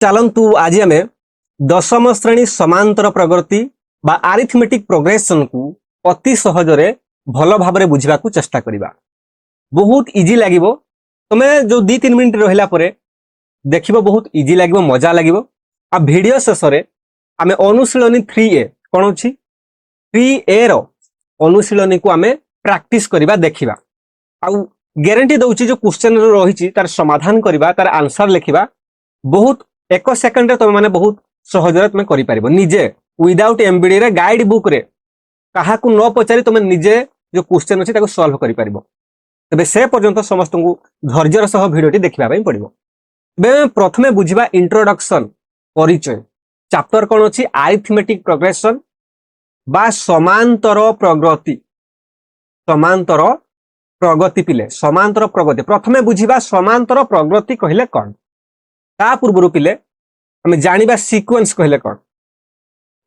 चलतु आज आम दशम श्रेणी समांतर प्रगति बा आरिथमेटिक प्रोग्रेशन को अति सहजरे भल भाव बुझा चेष्टा करवा। बहुत इजी लगे तुम्हें जो 2-3 मिनट रहा देख बहुत इजी लगे, मजा लगे। आ वीडियो शेष में आम अनुशीलनी 3A कौन अच्छी 3A रो अनुशीलनी को आम प्रैक्टिस करवा देखा। आउ ग्यारंटी दौची जो क्वेश्चन रही तार समाधान करवा, तार आंसर लिखा बहुत 1 सेकंड तुम मैंने बहुत सहजरे तुम कर निजे विदाउट एमबीडी रे गाइड बुक रे कहा न पचारि तुम निजे जो क्वेश्चन अच्छी सॉल्व कर तेज से पर्यंत समस्त को धैर्यर सह भिडियोटी देखापी पड़ो। प्रथमे बुझा इंट्रोडक्शन परिचय चैप्टर कौन अच्छी आरिथमेटिक प्रोग्रेशन बा समांतर प्रगति। समांतर प्रगति पिले समांतर प्रगति प्रथमे बुझा समांतर प्रगति कहले कौन, ता पूर्व पिले आम जानिबा सीक्वेंस कहले कौन।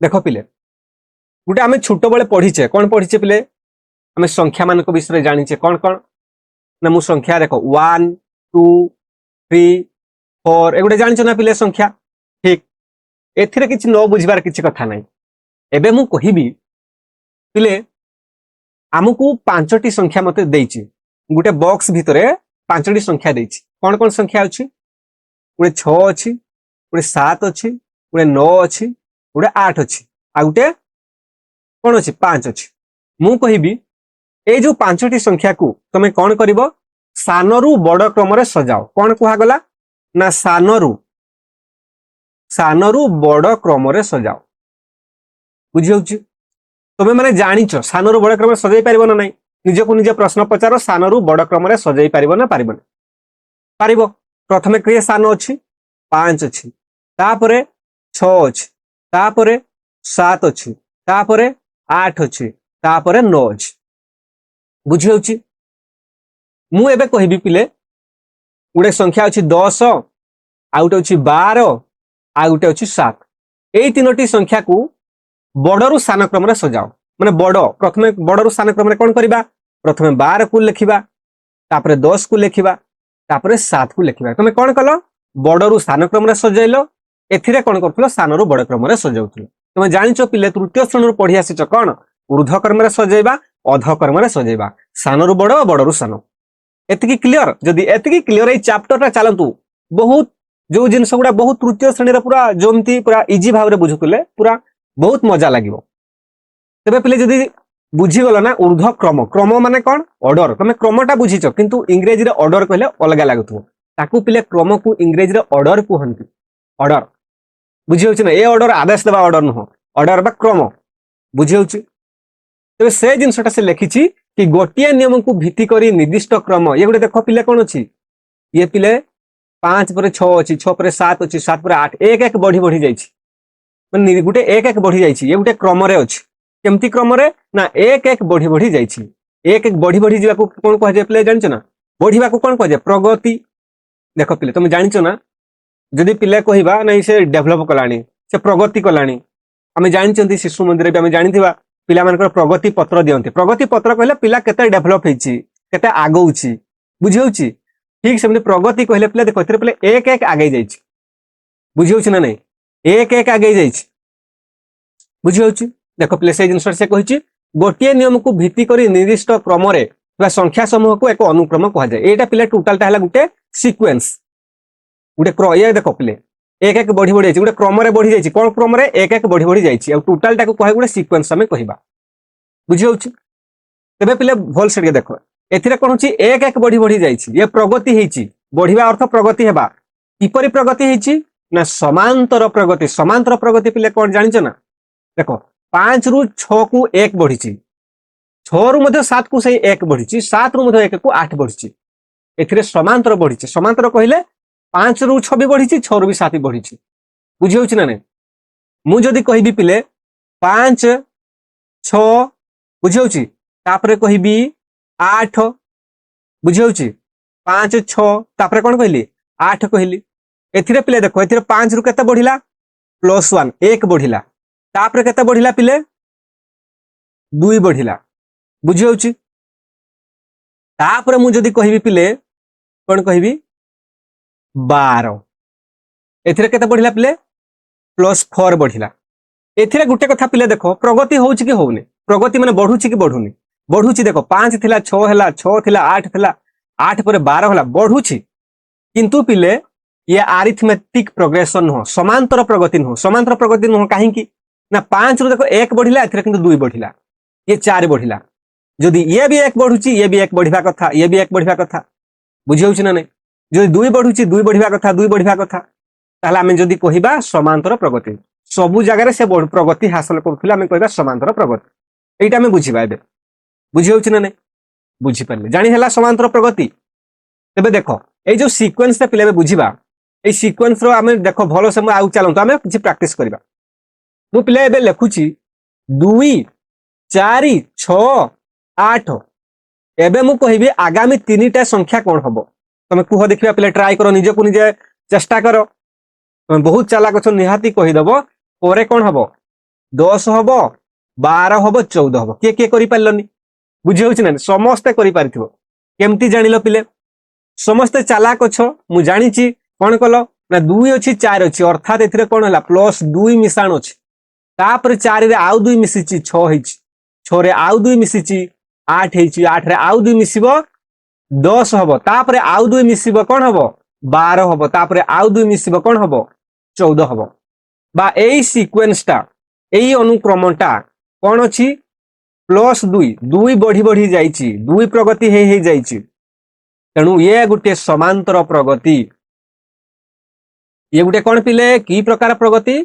देख पिले गोटे आम छोट बेले पढ़ीचे कौन पढ़ीचे पिले आम संख्या मान विषय जानीचे कौन कौन ना मु संख्या देख 1 2 3 4 एगुटे जानिच ना पिले संख्या ठीक। एथिरे किछि न बुझिबार किछि कथा नै। एबे मु कहिबी पिले आमको 5टी संख्या मते देइछि, गोटे बॉक्स भितरे 5टी संख्या देइछि। कौन कौन संख्या अछि? गोटे 6 अछि, गोटे 7 अछि, गोटे 9 अछि, गोटे 8 अछि, आ गोटे कौन अछि 5 अछि। मु कहिबी ए जो 5टी संख्या को तमे कौन करिवो सानरू बड़ क्रम रे सजाओ। कौन कुहा गला ना सानरू बड़ क्रम रे सजाओ। बुझियौछि तमे माने जानिछ सानरू बड़ क्रम रे सजाई पारिबो ना नै। निजको निजे प्रश्न पचारो सानरू बड़ क्रम रे सजाई पारिबो ना पारिबो पारिबो। प्रथमे क्रिया सान अछि 5 अछि, तापरे 6 अछि, तापरे 7 अछि, तापरे 8 अछि, तापरे 9 अछि। बुझी होछि मु एबे कहिबी पिले गुडे संख्या अछि 10 आ गुटे अछि 12 आ गुटे अछि 7। एई तीनोटी संख्या को बड़रू सान क्रम रे सजाओ। माने बड़ प्रथमे बड़रू सान क्रम रे कोन करिबा प्रथमे 12 को लिखिबा, तापरे 10 को लिखिबा, तापरे 7 को लिखिबा। तमे कोन कलो बड़रू सान क्रम रे सजाइलो, एथिरे कोन करथलो सानरू बड़ क्रम रे सजाउथलो। तमे जानिचो पिले तृतीय श्रेणी रो पढि आसीचो कोन ऊर्ध्व क्रम रे सजाइबा अध क्रम रे सजाइबा, सानरू बड़ बड़रू सान। एतिकी क्लियर? जदि एतिकी क्लियर ए चैप्टर ता चलंतु बहुत जो जिनस गुडा बहुत तृतीय श्रेणी रे पूरा जोमती पूरा इजी भाव रे बुझुतले पूरा बहुत मजा लागिवो। तबे पिले जदि बुझी गलो ना ऊर्ध्व क्रम, क्रम माने कोन ऑर्डर, तमे क्रमटा बुझीचो किंतु इंग्रेजी रे ऑर्डर कहले अलगा लागुथो। ताकू पिले क्रम को इंग्रेजी रे ऑर्डर कहंती। ऑर्डर बुझी होछि ना, ए ऑर्डर आदेश देबा ऑर्डर नुह, ऑर्डर बा क्रम। बुझी होछि तबे से जिनसटा से लिखिछि कि गोटिए नियम को भित्ति करी निर्दिष्ट क्रम। ये गुटे देखो पिले कोन अछि, ये पिले 5 पर 6 अछि, 6 पर 7 अछि, 7 पर 8 एक एक बढ़ी बढ़ी जाइछि। माने गुटे एक एक बढ़ी जाइछि, ये गुटे क्रम रे अछि। केमती क्रम रे ना एक एक बढ़ी बढ़ी जाइछि। एक एक बढ़ी बढ़ी जिबा को कोन कहै जे पिले जानिछ ना, बढ़ीबा को कोन कहै जे प्रगति। देखो पिले तुम जानिछ ना जदि पिले कहिबा नै से डेवलप कलानी से प्रगति कलानी, आमे जानिचंती शिशु मंदिर बे आमे जानिथिबा पिला मानकर प्रगति पत्र दियंती। प्रगति पत्र कहले पिला केते डेवलप हेछि, केते आगौछि। बुझी होछि ठीक सेमने प्रगति कहले पिले देखो एथरे पिले एक एक आगे जाइछि। बुझी होछि ना नै एक एक आगे जाइछि। बुझी होछि देखो पिले से जिंस से कहिछि गोटिए नियम को भित्ति करी निर्दिष्ट क्रम रे बा संख्या समूह को एक अनुक्रम कहा जाय। एटा पिले टोटल ता हला गुटे सीक्वेंस गुटे ये देखो पिले एक एक बढ़ी बढ़ी जाइछि, गुटे क्रम रे बढ़ी जाइछि। कोन क्रम रे एक एक बढ़ी बढ़ी जाइछि आ टोटल टा को कहे गुटे सीक्वेंस हमें कहिबा। बुझी होछि तबे पिले भल से देखो एथिरे कोन होछि एक एक बढ़ी बढ़ी जाइछि, ये प्रगति हेछि। बढ़िबा अर्थ प्रगति हेबा। किपरि प्रगति हेछि ना समांतर प्रगति। समांतर प्रगति पिले कोन जानिछ ना देखो 5 रु 6 को 1 बढ़िछि, 6 रु मध्ये 7 को सही 1 बढ़िछि, 7 रु मध्ये 1 को 8 बढ़िछि। एथिरे समांतर बढ़िछि। समांतर कहिले 5 रु 6 भी बढ़िछि, 6 रु भी 7 भी बढ़िछि। बुझी होछि ना नै मु जदी कहिबी पिले 5 6 बुझी होछि तापरे कहिबी 8 बुझी होछि 5 6 तापरे कोन कहली 8 कहली। एथिरे पिले देखो एथिरे 5 रु केते बढ़िला +1 1 बढ़िला, तापरे केते बढ़िला पिले 2 बढ़िला। बुझी होछि तापरे मु जदी कहिबी पिले कोन कहिबी 12 एथिरे केते बढ़िला पिले +4 बढ़िला एथिरे गुटे कथा पिले देखो प्रगति होउची कि होउनी प्रगति माने बढ़ुची कि बढ़ुनी बढ़ुची देखो 5 थिला 6 हैला 6 थिला 8 थिला 8 पर 12 होला बढ़ुची किंतु पिले ये आरिथमेटिक प्रोग्रेशन हो समांतर प्रगति नो काहे कि ना 5 रु देखो 1 बढ़िला एथिरे किंतु 2 बढ़िला ये 4 बढ़िला जदि ये भी 1 बढ़ुची ये भी 1 बढ़िबा कथा ये भी 1 बढ़िबा कथा बुझी होउची ना नै जदि 2 बढ़ुची 2 बढ़िबा कथा ताहले आमे जदि कहिबा समांतर प्रगति सबु जगह से प्रगति हासिल करूथिला आमे कहिबा समांतर प्रगति एटा आमे बुझिबा एबे बुझी होउची ना नै बुझी परले जानि हला समांतर प्रगति तबे देखो ए जो सीक्वेंस रे पिले बुझिबा ए सीक्वेंस रो आमे देखो भलो से आउ चलंतो आमे किछि प्रैक्टिस करबा मु पिले एबे लेखुची 2 4 6 8 एबे मु कहिबी आगामी 3टा संख्या कोन हबो तमे कुह देखिबा पिले ट्राई करो निजे को निजे चेष्टा करो तमे बहुत चालाक छ निहाती कहि दबो परे कोन हबो 10 हबो 12 हबो 14 हबो के करि पालनी बुझी होउची ना समस्त करि पारिथिबो केमती जानिलो पिले समस्त चालाक छ मु जानिची कोन कलो ना 2 अछि 4 अछि अर्थात एथिरे कोन होला +2 मिसाण अछि तापर 4 रे आउ 2 मिसिची 6 हिची 6 रे आउ 2 मिसिची 8 हिची 8 रे आउ 2 मिसिबो 10 हबो तापर आउ 2 मिसिबो कोन हबो 12 हबो तापर आउ 2 मिसिबो कोन हबो 14 हबो बा एई सीक्वेंसटा एई अनुक्रमटा कोन अछि +2 2 बढ़ी जाईची 2 प्रगति हे जाईची तेणु ये गुटे समांतर प्रगति ये गुटे कोन पिले की प्रकार प्रगति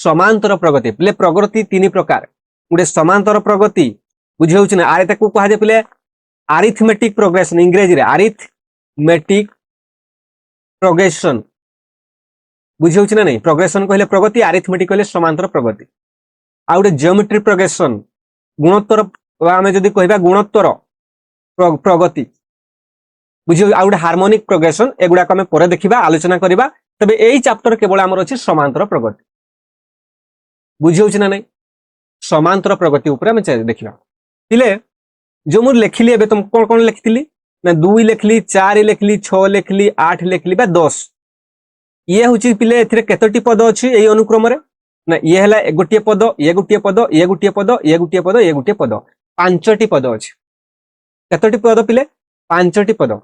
समांतर प्रगति पिले प्रगति 3 प्रकार गुटे समांतर प्रगति बुझी होउची ना आरे ताकू कहा जे पिले अरिथमेटिक प्रोग्रेशन इंग्रजी रे अरिथमेटिक प्रोग्रेशन बुझी होउची ना नहीं प्रोग्रेशन कहले प्रगति अरिथमेटिक कहले समांतर प्रगति आ गुटे ज्योमेट्री प्रोग्रेशन गुणोत्तर आमे जदी कहबा गुणोत्तर प्रगति बुझी आ गुटे हार्मोनिक प्रोग्रेशन एगुडा को आमे परे देखिबा आलोचना करिबा तबे एई चैप्टर केवल हमर अछि समांतर प्रगति बुझी होउची ना नहीं समांतर प्रगति ऊपर आमे देखिबा तिले जो मु लेखिली एबे तुम कोन कोन लिखतिली ना 2 लिखली 4 लिखली 6 लिखली 8 लिखली बा 10 ये होची पिले एथिरे केतोटी पद अछि एई अनुक्रम रे ना ये हला गोटिए पद ये गोटिए पद ये गोटिए पद ये गोटिए पद ये गोटिए पद पांचटी पद अछि केतोटी पद पिले पांचटी पद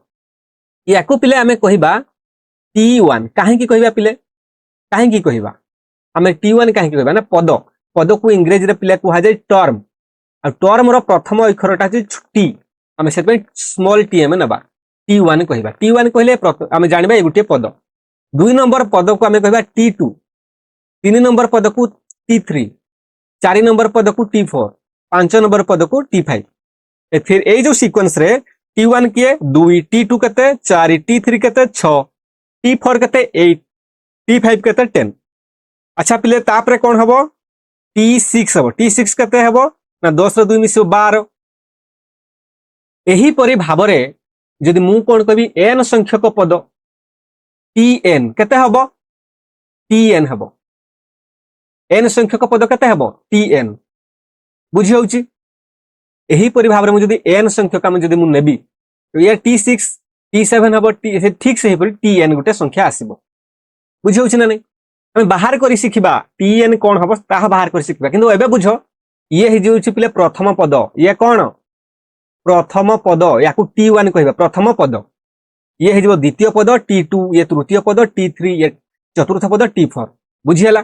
याकू पिले आमे कहिबा T1 काहे की कहिबा पिले काहे की कहिबा आमे T1 काहे की कहिबा ना पद पद को इंग्रजी रे पिले कुहा जाय टर्म आ टर्म रो प्रथम अक्षरटा अछि टी आमे सेत स्मॉल टी एम नबा T1 कहिबा T1 कहले आमे जानिबा ए गोटिए पद 2 नंबर पद को आमे कहिबा T2 3 नंबर पद को T3 4 नंबर पद को T4 5 नंबर पद को T5 ए फिर ए जो सीक्वेंस रे T1 किए 2 T2 केते 4 T3 केते 6 T4 केते 8 T5 केते 10 अच्छा पिले तापरे कोन हबो T6 हबो T6 केते हबो ना 10 रो 2 मिसियो 12 एही परि भाबरे जदि मु कोन कहबी n संख्यक पद Tn केते हबो Tn हबो n संख्यक पद केते हबो Tn बुझी होउची एही परि भाबरे मु जदि n संख्यक हम जदि मु नेबी तो ये T6 T7 हबो ठीक से ही परि Tn गुटे संख्या आसीबो बुझी होउची ना नै हम बाहर करी सिखिबा Tn कोन हबो ताहा बाहर करी सिखिबा किंतु एबे बुझो ये हि जोउची पिले प्रथम पद ये कोन प्रथम पद याकू T1 कहिबा प्रथम पद ये हे जो द्वितीय पद T2 ये तृतीय पद T3 ये चतुर्थ पद T4 बुझी हला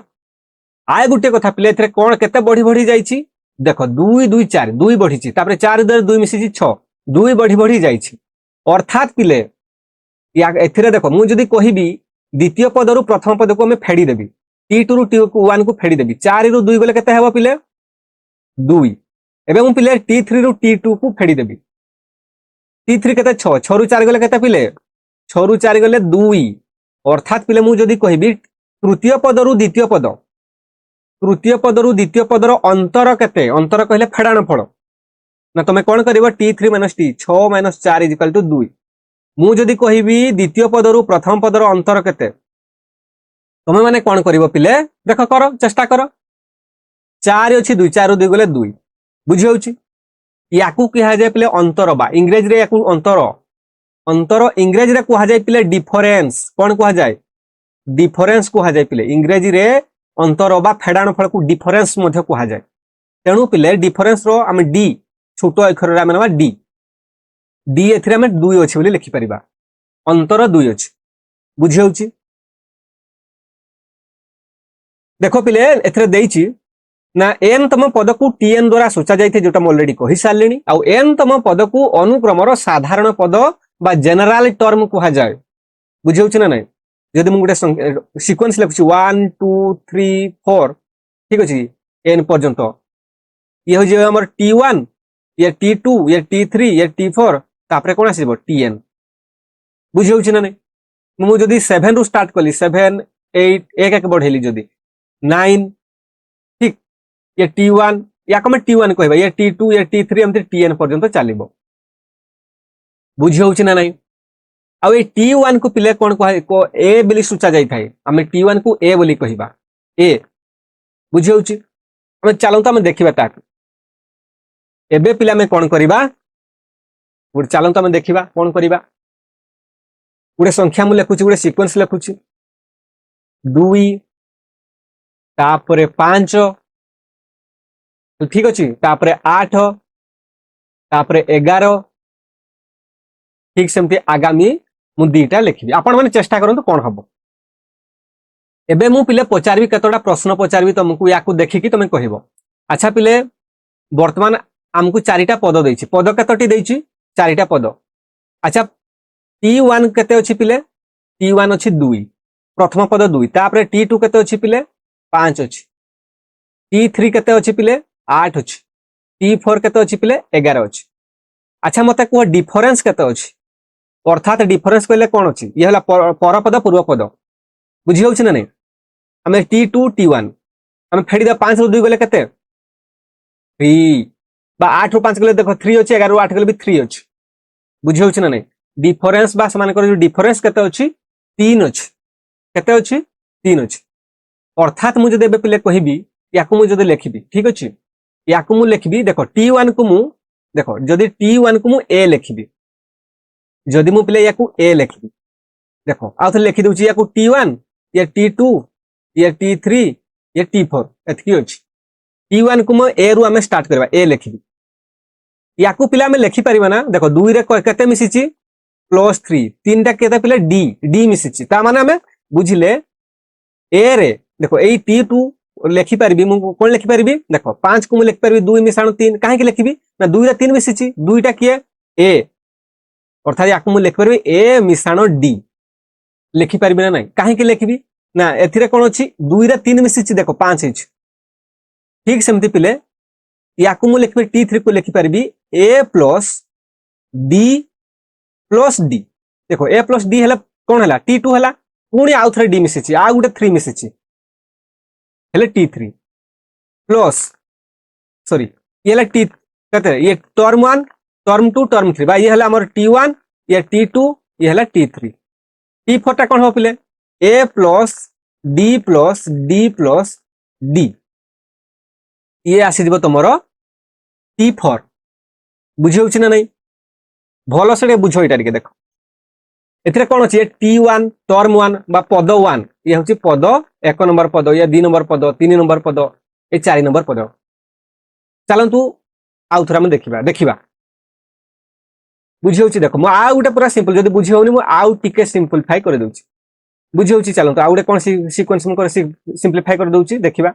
आय गुटे कथा पिले एथरे कोन केते बढ़ी बढ़ी जाईची देखो 2 2 4 2 बढ़ीची तापरे 4 2 मिसिची 6 2 बढ़ी जाईची अर्थात पिले या एथरे देखो मु जदी कहिबी द्वितीय पद रु प्रथम पद को मैं फेडी देबी T2 रु T1 को फेडी देबी 4 रु 2 गले केते हेबो पिले 2 एबे मु पिले T3 रु T2 को फेडी देबी T3 केते 6 6 रु 4 गले केते पिले 6 रु 4 गले 2 अर्थात पिले मु जदी कहिबी तृतीय पद रु द्वितीय पद रो अंतर केते अंतर कहले फेडाण फळ ना तमे कोन करबो T3 - T 6 - 4 = 2 मु जदी कहिबी द्वितीय पद रु प्रथम पद रो अंतर केते तमे माने कोन करबो पिले देखो करो चेष्टा करो 4 अछि 2 4 रु 2 गले 2 बुझी होउची याकू कहा जाय पिले अंतर बा इंग्रजी रे याकू अंतर अंतर इंग्रजी रे कहा जाय पिले डिफरेंस कोन कहा जाय डिफरेन्स कहा जाए पिले इंग्रेजी रे अंतर बा फेडाणफल को डिफरेन्स मध्य कहा जाए तेणु पिले डिफरेन्स रो आम डी छोट अक्षर रे आम डी डी एथिरे आम 2 अछि बोली लिखि परिबा अंतर 2 अछि बुझी होउची देखो पिले एथिरे देइची ना एन तम पद को टीएन द्वारा सूचा जाइथे जोटा म ऑलरेडी कहि सारलिनी आ एन तम पद को अनुक्रमर साधारण पद बा जनरल टर्म कहा जाए बुझी होउची ना नै यदि मु गुटे सीक्वेंस लिखुची 1 2 3 4 ठीक अछि एन पर्यंत ये हो जे हमर T1 ये T2 ये T3 ये T4 तापरे कोन आसीबो Tn बुझी होउची ना नै मु जदी 7 रु स्टार्ट कली 7 8 एक एक बढ़ेली जदी 9 ठीक ये T1 या कमे T1 कहबा ये T2 ये T3 हमते Tn पर्यंत चलीबो बुझी होउची ना नै आ ए T1 को पिले कोन कह को ए बोली सूचा जाई थाए हम T1 को ए बोली कहिबा ए बुझी होउची हम चलौ त हम देखिबा ता एबे पिला में कोन करिबा गुड चलौ त हम देखिबा कोन करिबा गुडे संख्या मु लिखुची गुडे सीक्वेंस लिखुची 2 तापरे 5 तो ठीक अछि तापरे 8 तापरे 11 ठीक सेमती आगामी मु दीटा लिखिबी आपण माने चेष्टा करंतु कोन हबो एबे मु पिले पचारबी कतोडा प्रश्न पचारबी तुमको याकू देखिकी तुमे कहिबो अच्छा पिले वर्तमान हमकु चारिटा पद दैछि पद कतोटी दैछि चारिटा पद अच्छा T1 कते अछि पिले T1 अछि 2 प्रथम पद 2 तापरे T2 कते अछि पिले 5 अछि T3 कते अछि पिले 8 अछि T4 कते अछि पिले 11 अछि अच्छा मते को डिफरेंस कते अछि अर्थात डिफरेंस कहले कोन अछि ये हला पर पद पूर्व पद बुझी होउछ ना नै हमें T2 T1 हम फेडी द 5 रु 2 गले कते 3 बा 8 रु 5 गले देखो 3 अछि 11 रु 8 गले भी 3 अछि बुझी होउछ ना नै डिफरेंस बा समान कर डिफरेंस कते अछि 3 अछि कते अछि 3 अछि अर्थात मु जदे पिले कहिबी याकू मु जदे लिखिबी ठीक अछि याकू मु लिखिबी देखो T1 को मु देखो जदि T1 को मु ए लिखिबी जदि मु पिले याकू ए लिखिबी देखो आ थ लिखि दोची याकू T1 ये T2 ये T3 ये T4 एतकी अछि T1 को मु ए रु हमें स्टार्ट करबा ए लिखिबी याकू पिला में लिखि परिबा ना देखो 2 रे कते मिसिची +3 तीनटा केते पिले डी डी मिसिची ता माने हमें बुझिले ए रे देखो एई T2 लिखि परबी मु कोन लिखि परबी देखो 5 को मु लिखि परबी 2 मिसाणु 3 काहे के लिखिबी ना 2 रे 3 मिसिची 2टा किए ए अर्थात याकू मु लिखि परबी ए मिसाणु डी लिखि परबी ना नहीं काहे के लिखिबी ना एथिरे कोन अछि 2 रे 3 मिसिची देखो 5 अछि ठीक सेमति पिले याकू मु लिखि T3 को लिखि परबी a + d + d देखो a + d हला कोन हला T2 हला पुणी आउ थरे d मिसिची आ गुटे 3 मिसिची हेले T3 प्लस सॉरी ये हला T कते ये टर्म 1 टर्म 2 टर्म 3 बा ये हला हमर T1 ये T2 ये हला T3 T4 टा कोन हो पिले a + d + d + d ये आसी दिबो तमरो T4 बुझी होउची ना नै भलो से बुझो इटा के देखो एथिरे कोन अछि T1 टर्म 1 बा पद 1 ये होची पद 1 नंबर पद या 2 नंबर पद 3 नंबर पद ए 4 नंबर पद चलंतु आउ थरा हम देखिबा बुझी होउची देखो मु आ गुटे पूरा सिंपल जदी बुझी होउनी मु आउ टिके सिंपलीफाई कर दोउची बुझी होउची चलंतु आ गुटे कोन सीक्वेंस मु कर सिंपलीफाई कर दोउची देखिबा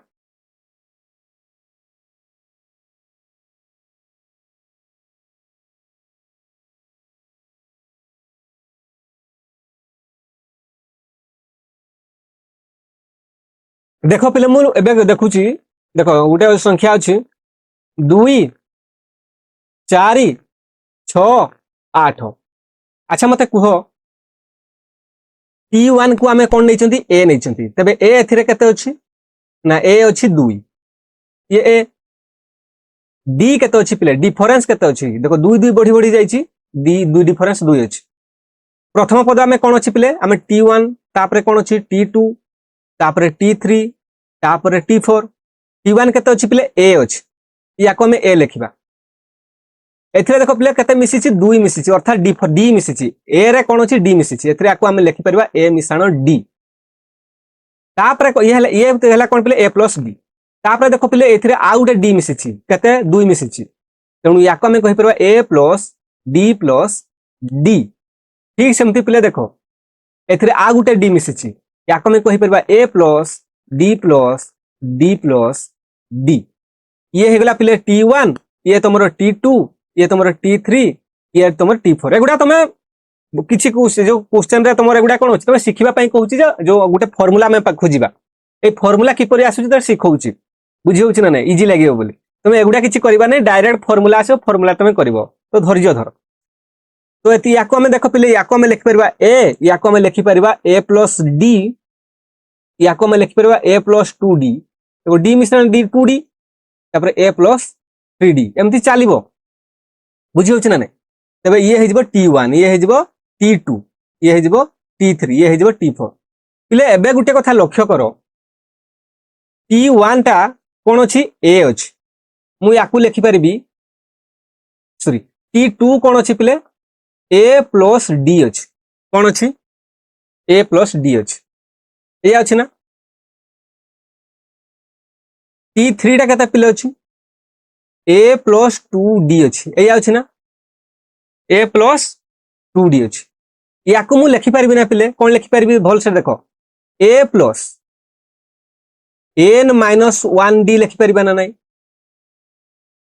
देखो पिले मु एबे देखुची देखो गुटे संख्या अछि 2 4 6 8 अच्छा मते कुहो T1 को आमे कोन नै चंती a नै चंती तबे a एथिरे केते अछि ना a अछि 2 ये a d केते अछि पिले डिफरेंस केते अछि देखो 2 2 बढ़ी बढ़ी जाईची d 2 डिफरेंस 2 अछि प्रथम पद आमे कोन अछि पिले आमे T1 तापरे कोन अछि T2 तापरे T3 तापरे T4 T1 केते अछि पिले a अछि याको हमें a लिखिबा एथिरे देखो पिले केते मिसिची 2 मिसिची अर्थात d मिसिची a रे कोन अछि d मिसिची एथिरे याको हमें लिखि परबा a मिसाण d तापर ये हला कोन पिले a प्लस d तापर देखो पिले एथिरे आ गुटे d मिसिछि केते 2 मिसिछि तेणु याको हमें कहि परबा a प्लस d ठीक सेमति पिले देखो एथिरे आ गुटे d मिसिछि याको हमें कहि परबा a प्लस d ये हेगला पिले t1 ये तुमरो t2 ये तुमरो t3 ये तुमरो t4 एगुडा तमे किछि जो क्वेश्चन रे तुमरो एगुडा कोन होछि तमे सिखिबा पई कहूछि जो गुटे फार्मूला में खोजिबा ए फार्मूला किपरि आसुछि त सिखौछि बुझि होछि ना नै इजी लागियो बोली तमे एगुडा किछि करबा नै डायरेक्ट फार्मूला आसो फार्मूला तमे करबो तो धैर्य धर तो एति याको हमें देखो पिले याको हमें लिखि परबा a याको हमें लिखि परबा a प्लस d याको हमें लिखि परबा a प्लस 2d एगो d मिश्रण d 2d तापर a प्लस 3d एमति चालिबो बुझि होछि ना नै तबे ये हेजिबो t1 ये हेजिबो t2 ये हेजिबो t3 ये हेजिबो t4 पिले एबे गुटे कथा लक्ष्य करो t1 टा कोन अछि a अछि मु याकू लिखि परबी सॉरी t2 कोन अछि पिले a प्लस d अछि कोन अछि a प्लस d अछि ए अछि ना t3 टा केता पिले अछि a प्लस 2d अछि ए अछि ना a प्लस 2d अछि याकू मु लिखि परबी ना पिले कोन लिखि परबी भल से देखो a plus n minus 1d लिखि परबा ना नै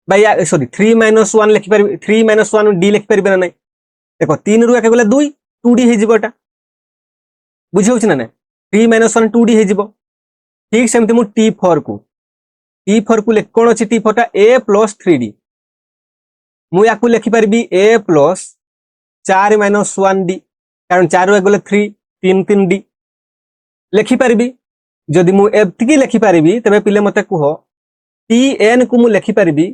भाई सॉरी 3 माइनस 1 लिखि परबी 3 माइनस 1 d लिखि परबा ना नै देखो 3 रु एके गले 2 2d हे जिवोटा बुझि होछि ना नै 3 माइनस 1 2d हे जिवो ठीक सेमति मु t4 को लिख कोन अछि t4 टा a प्लस 3d मु याकू लिखि परबी a प्लस 4 माइनस 1d कारण 4 रु एके गले 3 3 3d लिखि परबी जदि मु एतिकी लिखि परबी तबे पिले मते कुहो tn को मु लिखि परबी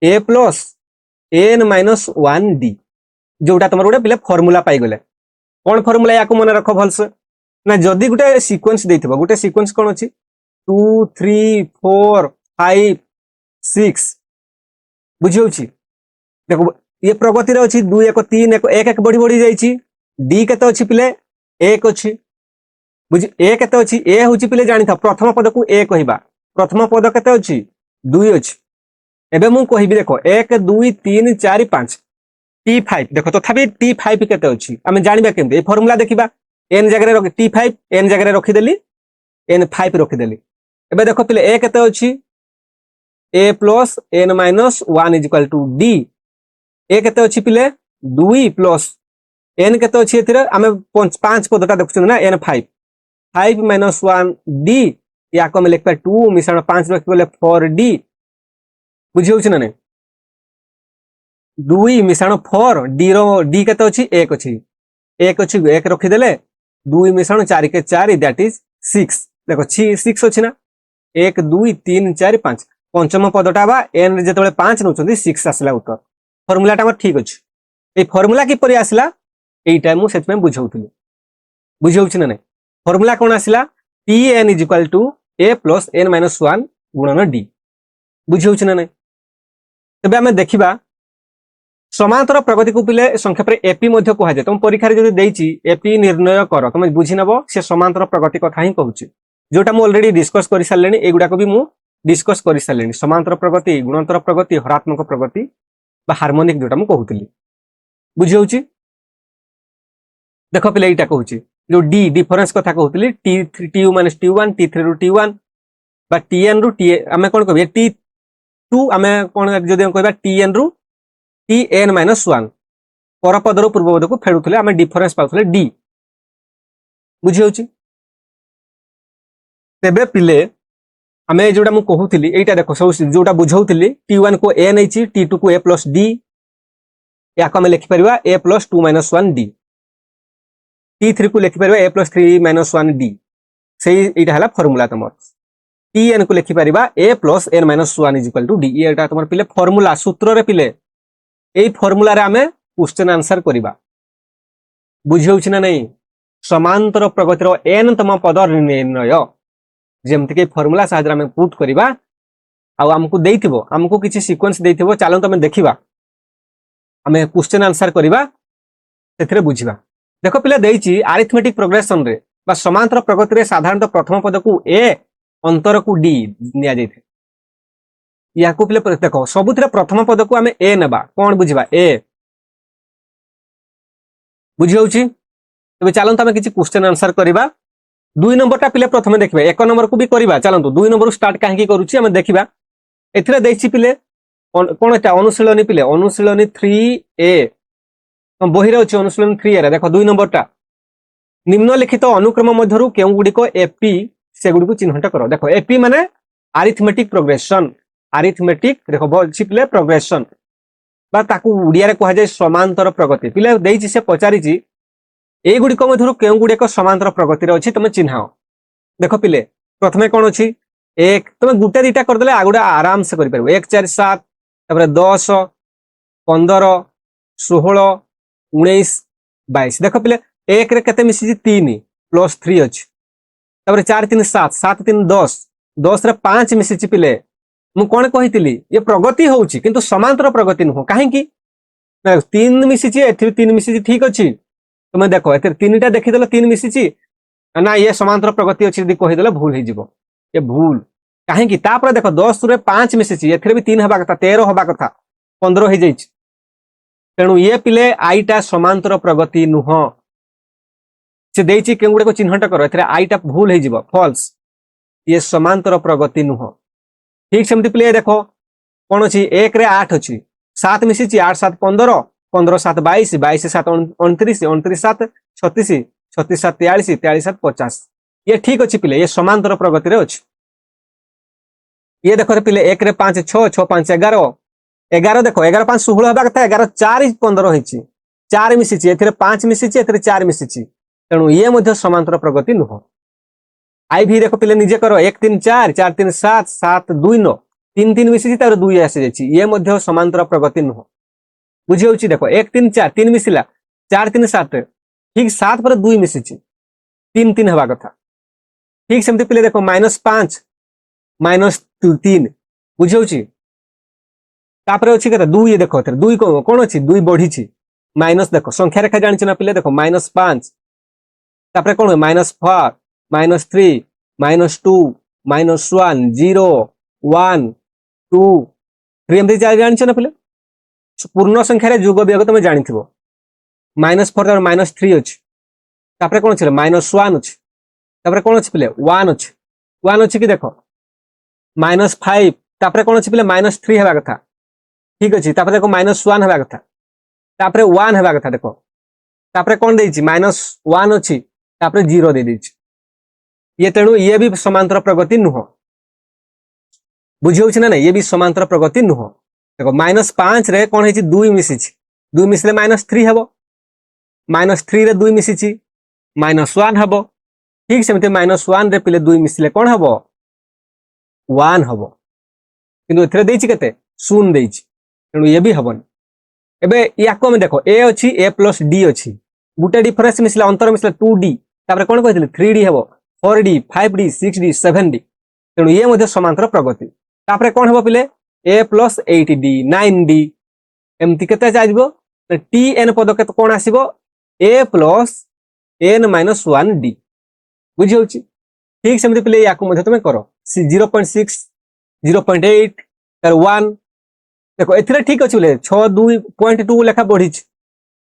a plus n minus 1d जोटा तमर गोटे पिले फार्मूला पाई गले कोन फार्मूला याको मन रखो भलसे ना जदि गोटे सीक्वेंस देथिबो गोटे सीक्वेंस कोन अछि 2 3 4 5 6 बुझि होछि देखो ये प्रगति रे अछि 2 1 3 1 1 बढ़ी बढ़ी जाईछि d केते अछि पिले 1 अछि बुझि a केते अछि a होछि पिले जानि था प्रथम पद को a कहिबा प्रथम पद केते अछि 2 अछि एबे मु कहिबी देखो 1 2 3 4 5 t5 देखो तथापि t5 केते अछि हम जानिबा केमते ए फार्मूला देखिबा n जगह रे t5 n जगह रे रखि देली n5 रखि देली एबे देखो पिले a केते अछि a plus n minus 1 equal to d a केते अछि पिले 2 प्लस n केते अछि एथिरे हम 5 पदटा देखुछन ना n5 5 माइनस 1 d याको हम लिखबा 2 मिश्रण 5 रखि बोले 4d बुझि होछि ना नै 2 मिश्रण 4 d रो d केते अछि 1 अछि 1 अछि 1 रखि देले 2 मिश्रण 4 के 4 दैट इज 6 देखो 6 अछि ना 1 2 3 4 5 पंचम पदटा बा n जेतबे 5 नउछंदी 6 आसला उत्तर फार्मूला टा हमर ठीक अछि ए फार्मूला कि परि आसला एटा मु सेत में बुझौतली बुझि होछि ना नै फार्मूला कोन आसला tn is equal to a plus n minus 1 गुणन d बुझि होछि ना नै तबे हमें देखिबा समांतर प्रगति को पिले संक्षेप रे एपी मध्ये कहै जे तुम परीक्षा रे जदि देइची एपी निर्णय कर तुम बुझि नबो से समांतर प्रगति कथा ही कहूची जोटा मु ऑलरेडी डिस्कस करि सारलेनी एगुडा को भी मु डिस्कस करि सारलेनी समांतर प्रगति गुणोत्तर प्रगति हरात्मक प्रगति बा हार्मोनिक जोटा मु कहूतली बुझि होछि देखो पिले एटा कहूची जो d डिफरेंस कथा कहूतली t3 tu minus t1 t3 रु t1 बा tn रु t हमें कोन कहबे t2 हमें कोन जदि कहबा tn रु tn माइनस 1 पर पद रु पूर्व पद को फेडुथले हमें डिफरेंस पाउथले d बुझि होछि तेबे पिले हमें जोटा मु कहूतली एटा देखो सब जोटा बुझौतली t1 को a नैछि t2 को a प्लस d या को हमें लिखि परिबा a plus 2 minus 1 d t3 को लिखि परिबा a प्लस 3 माइनस 1 d सेही एटा हला फार्मूला तमर tn को लिखि परिबा a plus n minus 1 is equal to d एटा तमर पिले फार्मूला सूत्र रे पिले एई फार्मूला रे हमें क्वेश्चन आंसर करिबा बुझि होछि ना नै समांतर प्रगति रो n तम पद निर्णय जेमति के फार्मूला साहाय्य हमें पुट करिबा आ हमकु देइथिबो हमकु किछि सीक्वेंस देइथिबो चालो तमे देखिबा हमें क्वेश्चन आंसर करिबा सेथरे बुझिबा देखो पिले देइछि अरिथमेटिक प्रोग्रेशन रे बा समांतर प्रगति रे साधारणतः प्रथम पद को ए अंतर को डी निया जाइथे या को पिले देखो सबुथिरे प्रथम पद को आमे ए नेबा कोन बुझिबा ए बुझी होउची तबे चलंत आमे किछि क्वेश्चन आंसर करिबा 2 नंबर टा पिले प्रथमे देखिबा 1 नंबर को भी करिबा चलंतु 2 नंबर स्टार्ट काहे की करूची आमे देखिबा एथिरे देछि पिले कोन एटा अनुशीलनी पिले अनुशीलनी 3a हम बहिरे अछि अनुशीलनी 3a रे देखो 2 नंबर टा निम्नलिखित अनुक्रम मध्यरु केउ गुडी को एपी से गुडी को चिन्हट करो देखो एपी माने अरिथमेटिक प्रोग्रेशन अरिथमेटिक देखो बछि पिले प्रोग्रेशन बा ताकू उडिया रे कहै जाय समांतर प्रगति पिले देछि से पचारि छि ए गुडी को मध्यरु केउ गुडी को समांतर प्रगति रे अछि तमे चिन्हाओ देखो पिले प्रथमे कोन अछि एक तमे गुटे दिटा कर देले आगुडा आराम से करि परबो 1 4 7 तबरे 10 15 16 19 22 देखो पिले एक रे केते मिसी छि 3 प्लस 3 अछि तबरे 4 3 7 7 3 10 10 रे 5 मिसी छि पिले मु कोन कहितली ये प्रगति होउछि किंतु समांतर प्रगति न हो काहे की 3 मिसी छि एथि 3 मिसी छि ठीक अछि तुम देखो ए 3टा देखिदेल 3 मिसी ना ये समांतर प्रगति अच्छी यदि कहीदेल भूल हो ये भूल कहीं तापर देखो 10 रे 5 मिसी एथिरे भी 3 हवा कथा 13 हवा कथा 15 हो जाई तेणु ये पिले आईटा समांतर प्रगति नुह से देछि के गुडे को चिन्हट करो एथिरे आईटा भूल हो फॉल्स ये समांतर प्रगति नुह ठीक सेमति पिले देखो कोन अछि 1 रे 8 अछि 7 मिसी 8 7 15 15 7 22 22 7 29 29 7 36 36 7 43 43 7 50 ये ठीक अछि पिले ये समांतर प्रगति रे अछि ये देखो रे पिले 1 रे 5 6 6 5 11 11 देखो 11 5 16 हबा कथा 11 4 15 होइछि 4 मिसिछि एथिरे 5 मिसिछि एथिरे 4 मिसिछि तेणु ये मध्ये समांतर प्रगति नुह आई भी देखो पिले निजे करो 1 3 4 4 3 7 7 2 9 3 3 मिसिछि तार 2 आसी जाइछि ये मध्ये समांतर प्रगति नुह बुझी होउछि देखो 1 3 4 3 मिसिला 4 3 7 ठीक 7 पर 2 मिसिछि 3 3 हवा कथा ठीक सेमति पिले देखो -5 -3 बुझी होउछि तापर अछि केते 2 ये देखो 2 कोन अछि 2 बढ़ी छि माइनस देखो संख्या रेखा जानि छि ना पिले देखो -5 तापर कोन -4 -3 -2 -1 0 1 2 3 एमति जानि छि ना पिले पूर्ण संख्या रे जोग वियोग तुम जानिथिबो -4 और -3 अछि तापर कोन छिले -1 अछि तापर कोन अछि पिले 1 अछि कि देखो -5 तापर कोन अछि पिले -3 हेबा कथा ठीक अछि तापर देखो -1 हेबा कथा तापर 1 हेबा कथा देखो तापर कोन देछि -1 अछि तापर 0 दे देछि ये तेणु ये भी समांतर प्रगति नुह बुझियो छि ना ये भी समांतर प्रगति नुह देखो -5 रे कोन हेछि 2 मिसिछि 2 मिसले -3 हेबो -3 रे 2 मिसिछि -1 हेबो ठीक सेमते -1 रे पिले 2 मिसले कोन हेबो 1 हेबो किंतु एथरे देछि केते 0 देछि तेणु ये भी हेबन एबे याको हम देखो a अछि a प्लस d अछि गुटे डिफरेंस मिसले अंतर मिसले 2d तापर कोन कहितले 3d हेबो 4d 5d 6d 7d तेणु ये मध्ये समांतर प्रगति तापर कोन हेबो पिले a प्लस 8d 9d एमति केते जाइबो tn पद केते कोन आसीबो a plus n minus 1d बुझी होछि ठीक सेमति पिले याको मध्ये तुमे करो 0.6 0.8 तर 1 देखो एथिरे ठीक अछि बोले 6 2.2 लेखा बढ़ी छि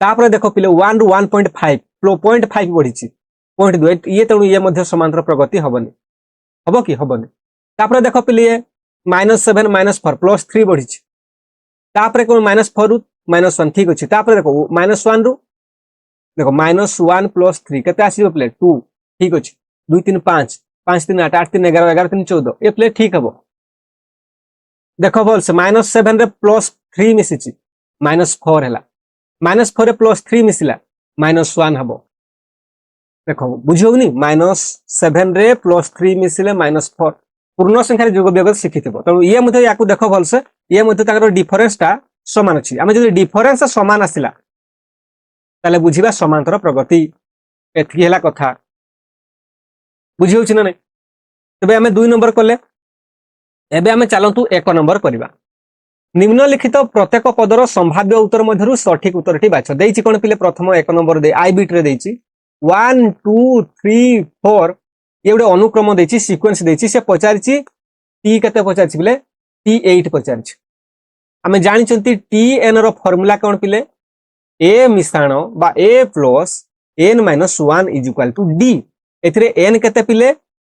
तापर देखो पिले 1 रु 1.5 0.5 बढ़ी छि 0.2 ये तेणु ये मध्ये समांतर प्रगति हबनी हबो कि हबनी तापर देखो पिले -7 -4 +3 बढ़ी छि तापर को -4 रु -1 ठीक अछि तापर देखो -1 रु देखो -1 + 3 केते आसीबो प्ले 2 ठीक अछि 2 3 5 5 3 8 8 3 11 11 3 14 ए प्ले ठीक हबो देखो बोल से -7 रे +3 मिसी छि -4 हैला -4 रे +3 मिसिला -1 हबो देखो बुझियो नि -7 रे +3 मिसिले -4 पूर्ण संख्या रे जोग वियोग शिखिथिबो त ये मध्ये याकू देखो भल से ये मध्ये ताकर डिफरेंस टा समान अछि आमे जदि डिफरेंस समान आसिला ताले बुझिबा समांतर प्रगति एथि हैला कथा बुझियो छि ना नै तबे आमे 2 नंबर करले एबे आमे चलंतु 1 नंबर करिबा निम्नलिखित प्रत्येक पदर संभाव्य उत्तर मध्यरु सठिक उत्तरटी बाछ देछि कोन पिले प्रथम 1 नंबर दे आई बिट रे देछि 1 2 3 4 ये गोटे अनुक्रम देछि सीक्वेंस देछि से पचारिछि टी केते पचारिछि बिले T8 पचारिछि आमे जानिचंती Tn रो फार्मूला कोन पिले a मिश्रण बा a plus n minus 1 is equal to d एथिरे n केते पिले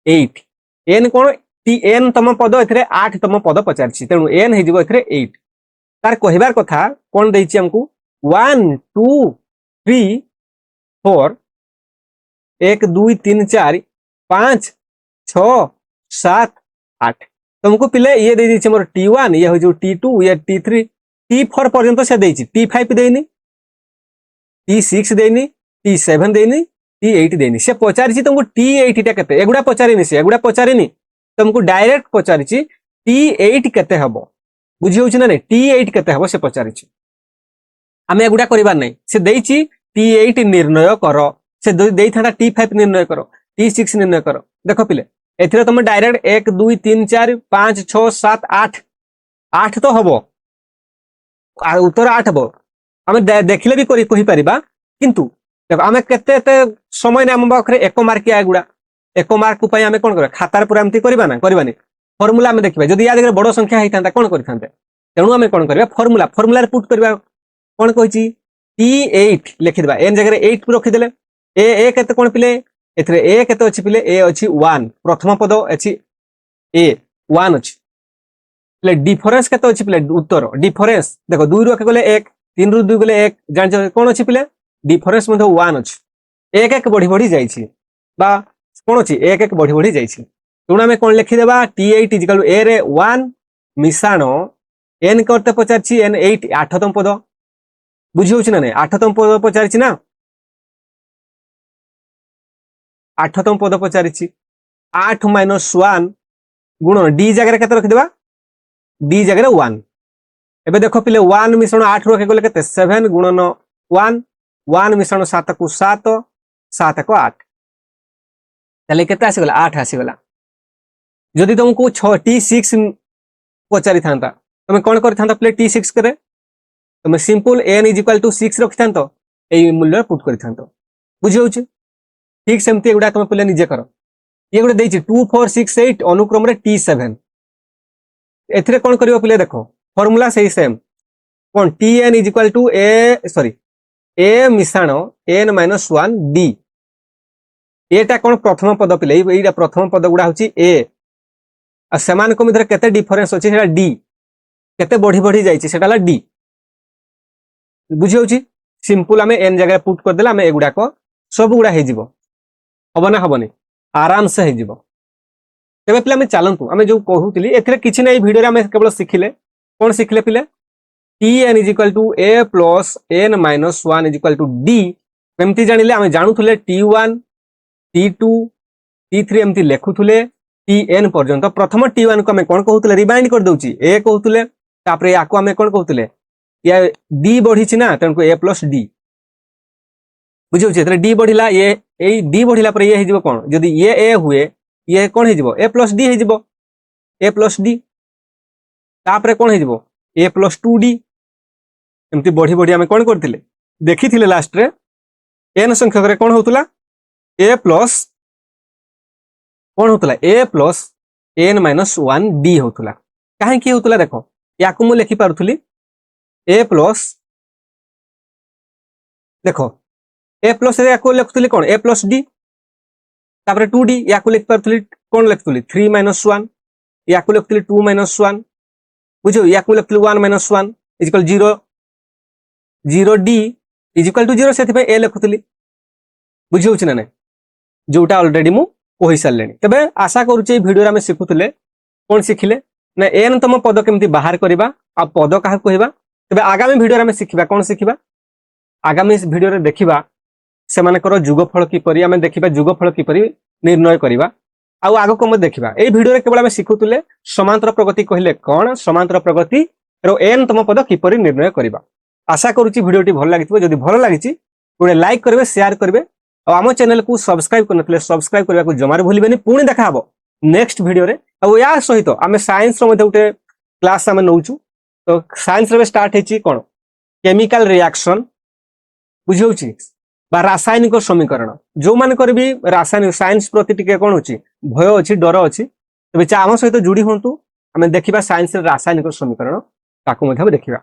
8 n कोन Tn तम पद एथिरे 8 तम पद पचारिछि तेनु n हे जिवो एथिरे 8 तार कहिबार कथा कोन देछि हमकु 1 2 3 4 1 2 3 4 5 6 7 8 तुमको पिले ये दे दीजिए मोर T1 ये हो जो T2 ये T3 T4 पर्यंत से देछि T5 देनी T6 देनी T7 देनी T8 देनी से पचारिछि तुमको T8 टा केते एगुडा पचारिनी से एगुडा पचारिनी तुमको डायरेक्ट पचारिछि T8 केते हबो बुझी होछि ना नै T8 केते हबो से पचारिछि आमे एगुडा करिबार नै से देछि T8 निर्णय करो से देइ थाडा T5 निर्णय करो T6 निर्णय करो देखो पिले एथिरे तुम डायरेक्ट 1 2 3 4 5 6 7 8 8 तो हबो उत्तर 8 हबो आमे देखिले भी कहि परिबा किंतु देखो आमे केते समय ने हम बखरे एक मार्क या गुडा एक मार्क पई आमे कोन कर खातार पूरा एमती करबा ना करबानी फार्मूला आमे देखिबा जदी या देखरे बडो संख्या हेइतांता कोन करिथांते तेनु आमे कोन करबा फार्मूला रे पुट करबा कोन कहिची T8 लिखि देबा एन जगह 8 रखि देले ए केते कोन पिले एथरे ए केते अछि पिले ए अछि 1 प्रथम पद अछि ए 1 अछि ले डिफरेंस केते अछि पिले उत्तर डिफरेंस देखो 2 रु के गले 1 3 रु 2 गले 1 जान कोन अछि पिले डिफरेंस मध्ये 1 अछि 1 1 बढ़ी जाई छी बा कोन अछि 1 1 बढ़ी जाई छी तुना में कोन लिखि देबा T8 इक्वल ए रे 1 मिसानो n करते पचारछि n8 8तम पद बुझी होछि ना नै 8तम पद पचारछि ना 8तम पद पचारिछि 8 माइनस 1 गुण d जगह केते रख देबा d जगह 1 एबे देखो पिले 1 मिश्रण 8 रखे गले केते 7 गुणन 1 1 मिश्रण 7 को 7 7 को 8 तले केते आसी गला 8 आसी गला जदी तुमको 6 T6 पचारि थांता तुम कोन करि थांता पिले T6 करे तुम सिंपल n = 6 रखि थांतो एई मूल्य पुट करि थांतो बुझी होछि ठीक सेमती एगुडा तुम पिले निजे करो ये गुडे देछि 2 4 6 8 अनुक्रम रे T7 एथिरे कोन करियो पिले देखो फार्मूला सही सेम कोन Tn = a मिश्रण n - 1 d एटा कोन प्रथम पद पिले एइडा प्रथम पद गुडा होछि a आ समान को मित्र केते डिफरेंस होछि सेटा d केते बढ़ी जाइछि सेटा d बुझी होछि सिंपल हमें n जगह पुट कर देला हमें एगुडा को सब गुडा हे जिवो हबो ना हबोनी आराम से हे जिवो तबे पिले हमें चलंतु हमें जो कहूतली एथरे किछि नै वीडियो रे हमें केवल सिखिले कोन सिखले पिले Tn = a + n - 1 = d एमती जानिले हमें जानुथुले T1 T2 T3 एमती लेखुथुले Tn पर्यंत प्रथम T1 को हमें कोन कहूतले रिमाइंड कर दउची a कहूतले तापरे याको हमें कोन कहूतले या d बढ़ी छि ना तनको a + d बुझियो छै त d बढ़िला ये ए d बढ़िला पर ये हे जिवो कोन जदी ये a हुए ये कोन हे जिवो a + d हे जिवो a + d तापरे कोन हे जिवो a + 2d एमती बढ़ी हमें कोन करथिले देखिथिले लास्ट रे n संख्यक रे कोन होतुला a + cone होतुला a + n - 1 d होतुला काहे की होतुला देखो याको मु लिखि पारुथुली a + देखो a प्लस याको लिखुली कोन a + d तापरे 2d याको लिख परथुली कोन लिखुली 3 - 1 याको लिखुली 2 - 1 बुझो याको लिखुली 1 - 1 = 0 0d = 0 सेति पे a लिखुली बुझियो छि ना नै जोटा ऑलरेडी मु कोहि सारलेनी तबे आशा करू छी वीडियो रे हम सिखुतले कोन सिखिले ना n तम पद केमती बाहर करबा आ पद काह कहबा तबे आगामी वीडियो रे हम सिखिबा कोन सिखिबा आगामी वीडियो रे देखिबा सेमानकर जुगफल किपरि आमे देखिबा जुगफल किपरि निर्णय करिबा आउ आगो को देखिबा ए वीडियो रे केवल आमे सिखुतले समांतर प्रगति कहिले कोन समांतर प्रगति रो n तम पद किपरि निर्णय करिबा आशा करूची वीडियोटी भल लागितबो जदि भल लागिची गोटे लाइक करबे शेयर करबे आ हम चैनल को सब्सक्राइब करनतले सब्सक्राइब करबा को जमार भूलिबेनी पुणी देखा हबो नेक्स्ट वीडियो रे आ या सहित आमे साइंस रो मध्ये उटे क्लास आमे नउचू तो साइंस रे स्टार्ट हेची कोन केमिकल रिएक्शन बुझियोची बा रासायनिक समीकरण जो मान भी रासायनिक साइंस प्रति टिके कौन होची भय अच्छी डर अच्छी तेज आम सहित जोड़ी हूँ आम देखा साइंस रासायनिक समीकरण ताकू देखा।